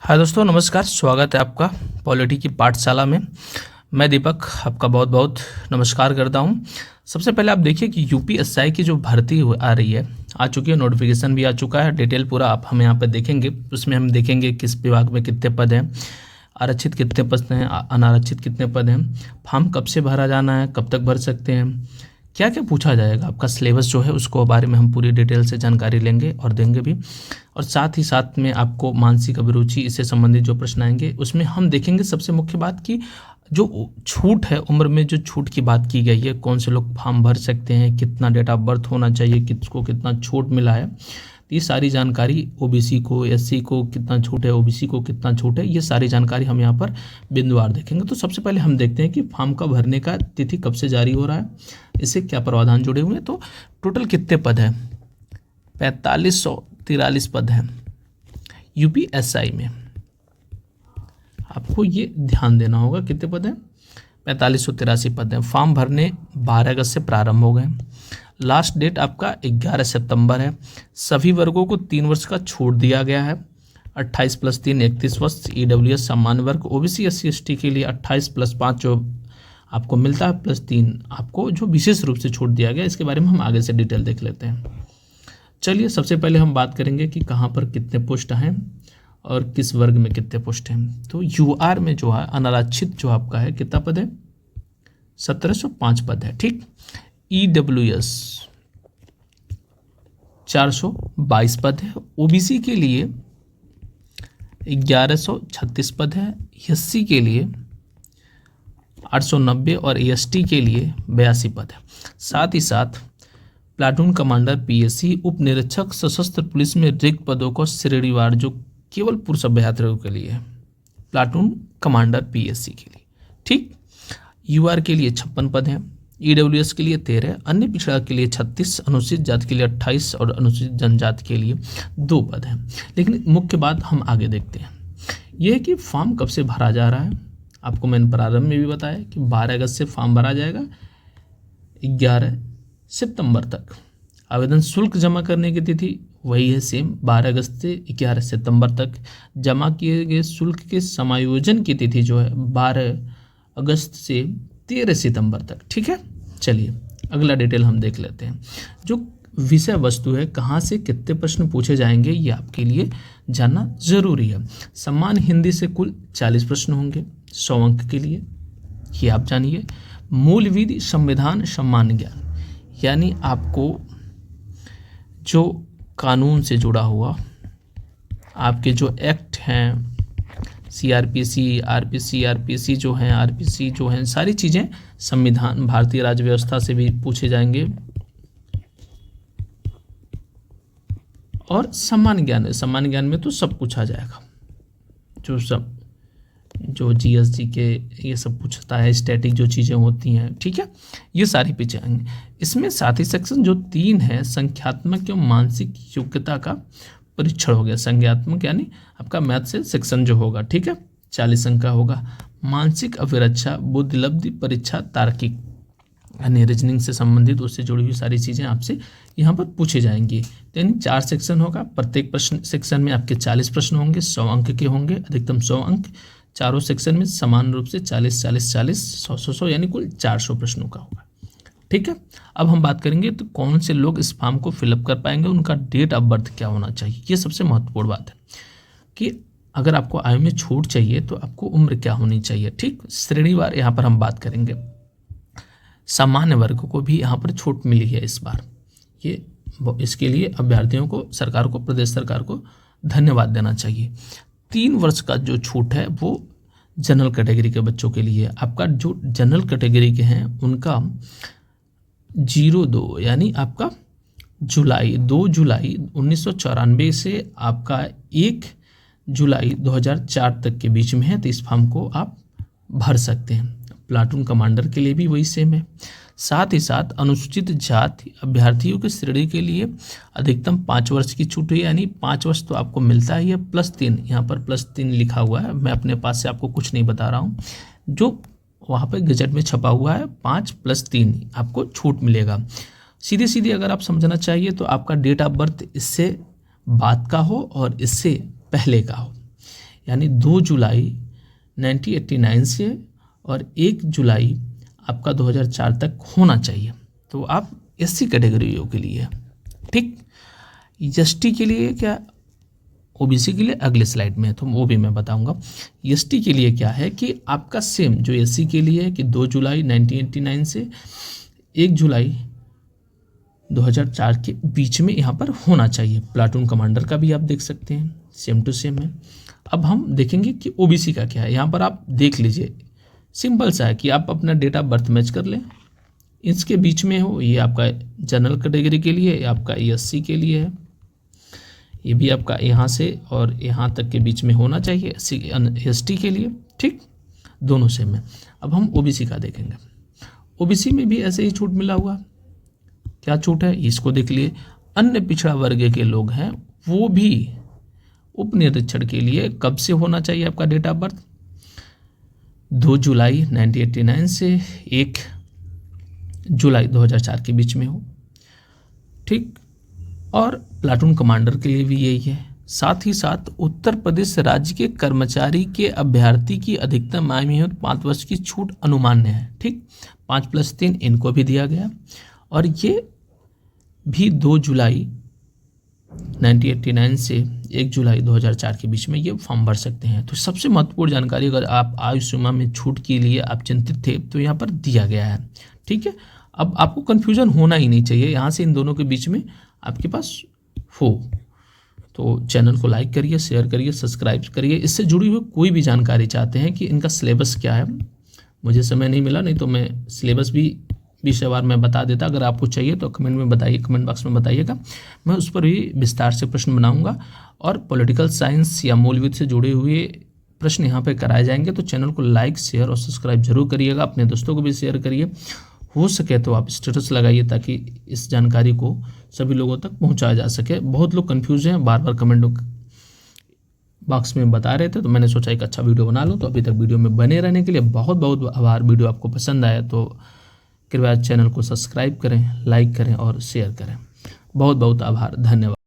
हाँ दोस्तों, नमस्कार। स्वागत है आपका पॉलिटी की पाठशाला में। मैं दीपक आपका बहुत बहुत नमस्कार करता हूँ। सबसे पहले आप देखिए कि यूपीएसआई की जो भर्ती आ रही है, आ चुकी है, नोटिफिकेशन भी आ चुका है। डिटेल पूरा आप हम यहाँ पर देखेंगे। उसमें हम देखेंगे किस विभाग में कितने पद हैं, आरक्षित कितने पद हैं, अनारक्षित कितने पद हैं, फॉर्म कब से भरा जाना है, कब तक भर सकते हैं, क्या क्या पूछा जाएगा, आपका सिलेबस जो है उसको बारे में हम पूरी डिटेल से जानकारी लेंगे और देंगे भी। और साथ ही साथ में आपको मानसिक अभिरुचि इससे संबंधित जो प्रश्न आएंगे उसमें हम देखेंगे सबसे मुख्य बात कि जो छूट है, उम्र में जो छूट की बात की गई है, कौन से लोग फॉर्म भर सकते हैं, कितना डेट ऑफ बर्थ होना चाहिए, किसको कितना छूट मिला है, ये सारी जानकारी, ओबीसी को, एससी को कितना छूट है, ओबीसी को कितना छूट है, ये सारी जानकारी हम यहाँ पर बिंदुवार देखेंगे। तो सबसे पहले हम देखते हैं कि फॉर्म का भरने का तिथि कब से जारी हो रहा है, इससे क्या प्रावधान जुड़े हुए हैं। तो टोटल कितने पद हैं? 4543 पद हैं यूपीएसआई में। आपको ये ध्यान देना होगा, कितने पद हैं? 4583 पद हैं। फॉर्म भरने 12 अगस्त से प्रारंभ हो गए। लास्ट डेट आपका 11 सितंबर है। सभी वर्गों को 3 वर्ष का छूट दिया गया है। 28 + 3 31 वर्ष ईडब्ल्यूएस सामान्य वर्ग, ओबीसी एससी एसटी के लिए 28 + 5 जो आपको मिलता है, +3 आपको जो विशेष रूप से छूट दिया गया। इसके बारे में हम आगे से डिटेल देख लेते हैं। चलिए, सबसे पहले हम बात करेंगे कि कहाँ पर कितने पोस्ट हैं और किस वर्ग में कितने पोस्ट हैं। तो यूआर में जो है अनारक्षित जो आपका है, कितना पद है? 1705 पद है। ठीक। ईडब्ल्यूएस 422 पद है। ओबीसी के लिए 1136 पद है। एससी के लिए 890 और एसटी के लिए 82 पद है। साथ ही साथ प्लाटून कमांडर पीएससी, उप निरीक्षक सशस्त्र पुलिस में रिक्त पदों को श्रेणीवार जो केवल पुरुष अभ्यर्थियों के लिए है, प्लाटून कमांडर पीएससी के लिए। ठीक। यूआर के लिए 56 पद हैं। ईडब्ल्यूएस के लिए 13, अन्य पिछड़ा के लिए 36, अनुसूचित जाति के लिए 28 और अनुसूचित जनजाति के लिए 2 पद हैं। लेकिन मुख्य बात हम आगे देखते हैं, यह है कि फॉर्म कब से भरा जा रहा है। आपको मैंने प्रारंभ में भी बताया कि 12 अगस्त से फॉर्म भरा जाएगा 11 सितंबर तक। आवेदन शुल्क जमा करने की तिथि वही है, सेम 12 अगस्त से 11 सितंबर तक। जमा किए गए शुल्क के समायोजन की तिथि जो है 12 अगस्त से 13 सितंबर तक। ठीक है। चलिए, अगला डिटेल हम देख लेते हैं। जो विषय वस्तु है, कहाँ से कितने प्रश्न पूछे जाएंगे, ये आपके लिए जानना जरूरी है। सामान्य हिंदी से कुल 40 प्रश्न होंगे 100 अंक के लिए, ये आप जानिए। मूल विधि, संविधान, सामान्य ज्ञान, यानी आपको जो कानून से जुड़ा हुआ आपके जो एक्ट हैं, सीआरपीसी, आरपीसी जो हैं, आरपीसी जो हैं, सारी चीज़ें, संविधान, भारतीय राज्य व्यवस्था से भी पूछे जाएंगे। और सामान्य ज्ञान में तो सब पूछा जाएगा, जो जीएसटी के ये सब पूछता है, स्टैटिक जो चीज़ें होती हैं। ठीक है, ये सारी पूछे जाएंगे। इसमें साथ ही सेक्शन जो 3 है, संख्यात्मक एवं मानसिक योग्यता का परीक्षण हो गया। संज्ञात्मक यानी आपका मैथ से सेक्शन जो होगा, ठीक है, 40 अंक का होगा। मानसिक अभिरक्षा, बुद्धिलब्धि परीक्षा, तार्किक यानी रीजनिंग से संबंधित उससे जुड़ी हुई सारी चीज़ें आपसे यहाँ पर पूछे जाएंगी। यानी 4 सेक्शन होगा। प्रत्येक प्रश्न सेक्शन में आपके 40 प्रश्न होंगे, 100 अंक के होंगे, अधिकतम 100 अंक। चारों सेक्शन में समान रूप से 40 40 40 100 यानी कुल 400 प्रश्नों का होगा। ठीक है। अब हम बात करेंगे तो कौन से लोग इस फॉर्म को फिलअप कर पाएंगे, उनका डेट ऑफ बर्थ क्या होना चाहिए। ये सबसे महत्वपूर्ण बात है कि अगर आपको आयु में छूट चाहिए तो आपको उम्र क्या होनी चाहिए। ठीक। श्रेणीवार यहाँ पर हम बात करेंगे। सामान्य वर्ग को भी यहाँ पर छूट मिली है इस बार। ये इसके लिए अभ्यर्थियों को, सरकार को, प्रदेश सरकार को धन्यवाद देना चाहिए। 3 वर्ष का जो छूट है वो जनरल कैटेगरी के बच्चों के लिए। आपका जो जनरल कैटेगरी के हैं उनका 02 यानी आपका 2 जुलाई 1994 से आपका 1 जुलाई 2004 तक के बीच में है, तो इस फॉर्म को आप भर सकते हैं। प्लाटून कमांडर के लिए भी वही सेम है। साथ ही साथ अनुसूचित जाति अभ्यर्थियों की श्रेणी के लिए अधिकतम 5 वर्ष की छूट है, यानी 5 वर्ष तो आपको मिलता ही है, +3 यहाँ पर +3 लिखा हुआ है। मैं अपने पास से आपको कुछ नहीं बता रहा हूँ, जो वहाँ पर गजट में छपा हुआ है 5 + 3 आपको छूट मिलेगा। सीधे सीधे अगर आप समझना चाहिए तो आपका डेट ऑफ बर्थ इससे बाद का हो और इससे पहले का हो, यानी 2 जुलाई 1989 से और 1 जुलाई आपका 2004 तक होना चाहिए। तो आप एससी कैटेगरी के लिए, ठीक। एसटी के लिए क्या, ओबीसी के लिए अगले स्लाइड में है तो वो भी मैं बताऊंगा। एसटी के लिए क्या है कि आपका सेम जो एससी के लिए है कि 2 जुलाई 1989 से 1 जुलाई 2004 के बीच में यहाँ पर होना चाहिए। प्लाटून कमांडर का भी आप देख सकते हैं, सेम टू सेम है। अब हम देखेंगे कि ओबीसी का क्या है। यहाँ पर आप देख लीजिए, सिंपल सा है कि आप अपना डेट ऑफ बर्थ मैच कर लें, इसके बीच में हो। ये आपका जनरल कैटेगरी के लिए, आपका एससी के लिए है, ये भी आपका यहाँ से और यहाँ तक के बीच में होना चाहिए एसटी के लिए, ठीक। दोनों सेम है। अब हम ओबीसी का देखेंगे। ओबीसी में भी ऐसे ही छूट मिला हुआ। क्या छूट है इसको देख लिए। अन्य पिछड़ा वर्ग के लोग हैं वो भी उप निरीक्षण के लिए कब से होना चाहिए आपका डेट ऑफ बर्थ, 2 जुलाई 1989 से 1 जुलाई 2004 के बीच में हो, ठीक। और प्लाटून कमांडर के लिए भी यही है। साथ ही साथ उत्तर प्रदेश राज्य के कर्मचारी के अभ्यर्थी की अधिकतम आयु में 5 वर्ष की छूट अनुमान्य है, ठीक। 5+3 इनको भी दिया गया और ये भी 2 जुलाई 1989 से 1 जुलाई 2004 के बीच में ये फॉर्म भर सकते हैं। तो सबसे महत्वपूर्ण जानकारी, अगर आप आयु सीमा में छूट के लिए आप चिंतित थे तो यहाँ पर दिया गया है, ठीक है। अब आपको कन्फ्यूजन होना ही नहीं चाहिए, यहाँ से इन दोनों के बीच में आपके पास हो। तो चैनल को लाइक करिए, शेयर करिए, सब्सक्राइब करिए। इससे जुड़ी हुई कोई भी जानकारी चाहते हैं कि इनका सिलेबस क्या है, मुझे समय नहीं मिला, नहीं तो मैं सिलेबस भी विषयवार में बता देता। अगर आपको चाहिए तो कमेंट में बताइए, कमेंट बॉक्स में बताइएगा, मैं उस पर भी विस्तार से प्रश्न बनाऊंगा। और पॉलिटिकल साइंस या मूलविद से जुड़े हुए प्रश्न यहाँ पे कराए जाएंगे। तो चैनल को लाइक, शेयर और सब्सक्राइब जरूर करिएगा, अपने दोस्तों को भी शेयर करिए। हो सके तो आप स्टेटस लगाइए ताकि इस जानकारी को सभी लोगों तक पहुंचाया जा सके। बहुत लोग कंफ्यूज हैं, बार बार कमेंट बॉक्स में बता रहे थे, तो मैंने सोचा एक अच्छा वीडियो बना लूं। तो अभी तक वीडियो में बने रहने के लिए बहुत बहुत आभार। वीडियो आपको पसंद आया तो कृपया चैनल को सब्सक्राइब करें, लाइक करें और शेयर करें। बहुत बहुत आभार, धन्यवाद।